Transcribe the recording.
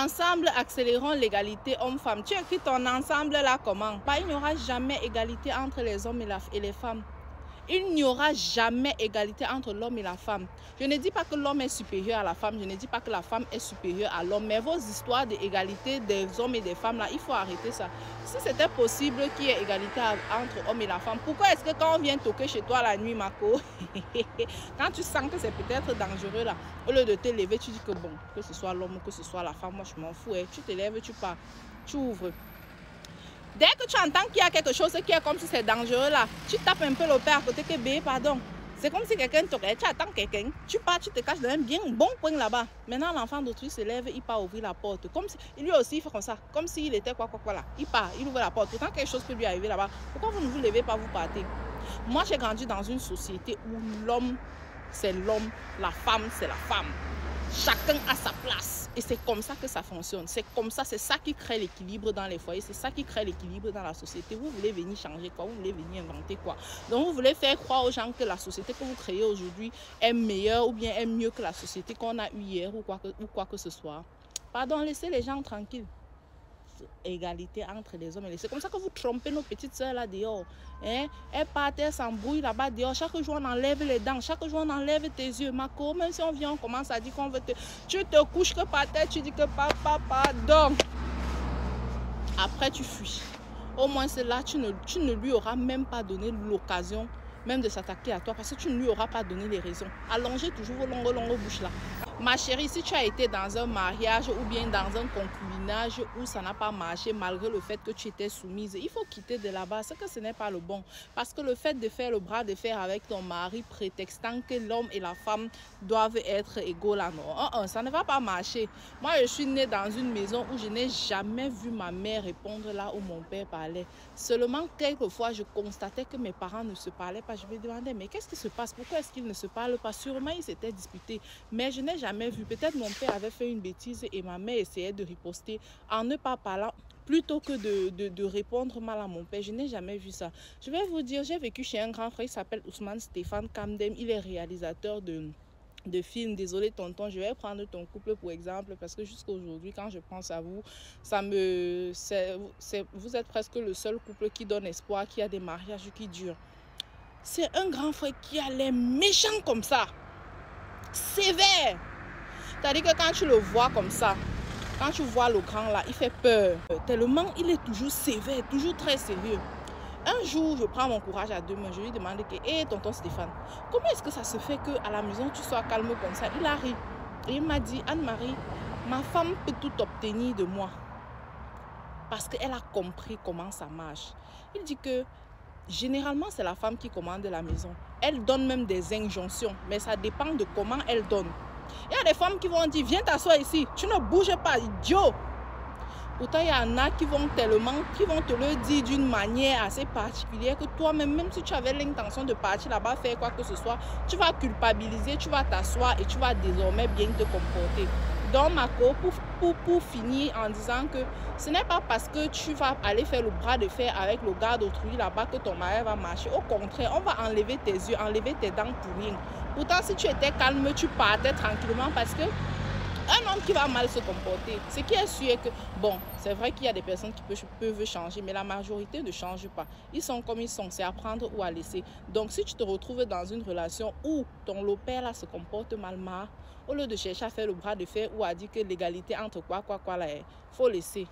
Ensemble, accélérons l'égalité homme-femme. Tu écris ton ensemble là comment? Bah, il n'y aura jamais égalité entre les hommes et les femmes. Il n'y aura jamais égalité entre l'homme et la femme. Je ne dis pas que l'homme est supérieur à la femme, je ne dis pas que la femme est supérieure à l'homme, mais vos histoires d'égalité des hommes et des femmes, là, il faut arrêter ça. Si c'était possible qu'il y ait égalité entre l'homme et la femme, pourquoi est-ce que quand on vient toquer chez toi la nuit, Marco, quand tu sens que c'est peut-être dangereux, là, au lieu de te lever, tu dis que bon, que ce soit l'homme ou que ce soit la femme, moi je m'en fous, hein. Tu te lèves, tu pars, tu ouvres. Dès que tu entends qu'il y a quelque chose qui est comme si c'est dangereux là, tu tapes un peu le père à côté que bé, pardon. C'est comme si quelqu'un te regarde, tu attends quelqu'un, tu pars, tu te caches dans un bien bon point là-bas. Maintenant l'enfant d'autrui se lève, il part ouvrir la porte. Comme si, lui aussi il fait comme ça, comme s'il était quoi là. Il part, il ouvre la porte. Pourtant quelque chose peut lui arriver là-bas. Pourquoi vous ne vous levez pas, vous partez? Moi j'ai grandi dans une société où l'homme c'est l'homme, la femme c'est la femme. Chacun a sa place et c'est comme ça que ça fonctionne. C'est comme ça, c'est ça qui crée l'équilibre dans les foyers, c'est ça qui crée l'équilibre dans la société. Vous voulez venir changer quoi? Vous voulez venir inventer quoi? Donc vous voulez faire croire aux gens que la société que vous créez aujourd'hui est meilleure ou bien est mieux que la société qu'on a eue hier ou quoi que ce soit. Pardon, laissez les gens tranquilles. Égalité entre les hommes et les... C'est comme ça que vous trompez nos petites soeurs là dehors. Hein? Elles partent, elles s'embrouillent là-bas dehors. Chaque jour on enlève les dents, chaque jour on enlève tes yeux. Marco, même si on vient, on commence à dire qu'on veut te... Tu te couches que par terre, tu dis que papa, pardon. Après tu fuis. Au moins c'est là, tu ne lui auras même pas donné l'occasion même de s'attaquer à toi parce que tu ne lui auras pas donné les raisons. Allongez toujours vos longues bouches là. Ma chérie, si tu as été dans un mariage ou bien dans un concubinage où ça n'a pas marché malgré le fait que tu étais soumise, il faut quitter de là-bas, c'est que ce n'est pas le bon. Parce que le fait de faire le bras de fer avec ton mari prétextant que l'homme et la femme doivent être égaux là, non, ça ne va pas marcher. Moi, je suis née dans une maison où je n'ai jamais vu ma mère répondre là où mon père parlait. Seulement quelquefois, je constatais que mes parents ne se parlaient pas. Je me demandais, mais qu'est-ce qui se passe? Pourquoi est-ce qu'ils ne se parlent pas? Sûrement, ils s'étaient disputés. Mais je n'ai jamais vu. Peut-être mon père avait fait une bêtise et ma mère essayait de riposter en ne pas parlant plutôt que de répondre mal à mon père. Je n'ai jamais vu ça. Je vais vous dire, j'ai vécu chez un grand frère, il s'appelle Ousmane Stéphane Kamdem. Il est réalisateur de films. Désolé tonton, je vais prendre ton couple pour exemple parce que jusqu'à aujourd'hui quand je pense à vous, vous êtes presque le seul couple qui donne espoir, qui a des mariages qui durent. C'est un grand frère qui a l'air méchant comme ça, sévère. C'est-à-dire que quand tu le vois comme ça, quand tu vois le grand là, il fait peur. Tellement il est toujours sévère, toujours très sérieux. Un jour, je prends mon courage à deux mains, je lui demande que, hé tonton Stéphane, comment est-ce que ça se fait qu'à la maison tu sois calme comme ça? Il a ri. Et il m'a dit, Anne-Marie, ma femme peut tout obtenir de moi. Parce qu'elle a compris comment ça marche. Il dit que généralement, c'est la femme qui commande la maison. Elle donne même des injonctions, mais ça dépend de comment elle donne. Il y a des femmes qui vont dire, viens t'asseoir ici, tu ne bouges pas, idiot. Pourtant, il y en a qui vont te le dire d'une manière assez particulière que toi-même, même si tu avais l'intention de partir là-bas faire quoi que ce soit, tu vas culpabiliser, tu vas t'asseoir et tu vas désormais bien te comporter. Donc, Marco, pour finir en disant que ce n'est pas parce que tu vas aller faire le bras de fer avec le gars d'autrui là-bas que ton mari va marcher. Au contraire, on va enlever tes yeux, enlever tes dents pour rien. Pourtant, si tu étais calme, tu partais tranquillement parce que un homme qui va mal se comporter, ce qui est sûr est que, bon, c'est vrai qu'il y a des personnes qui peuvent changer, mais la majorité ne change pas. Ils sont comme ils sont, c'est à prendre ou à laisser. Donc, si tu te retrouves dans une relation où ton père là se comporte mal, au lieu de chercher à faire le bras de fer ou à dire que l'égalité entre quoi là, il faut laisser.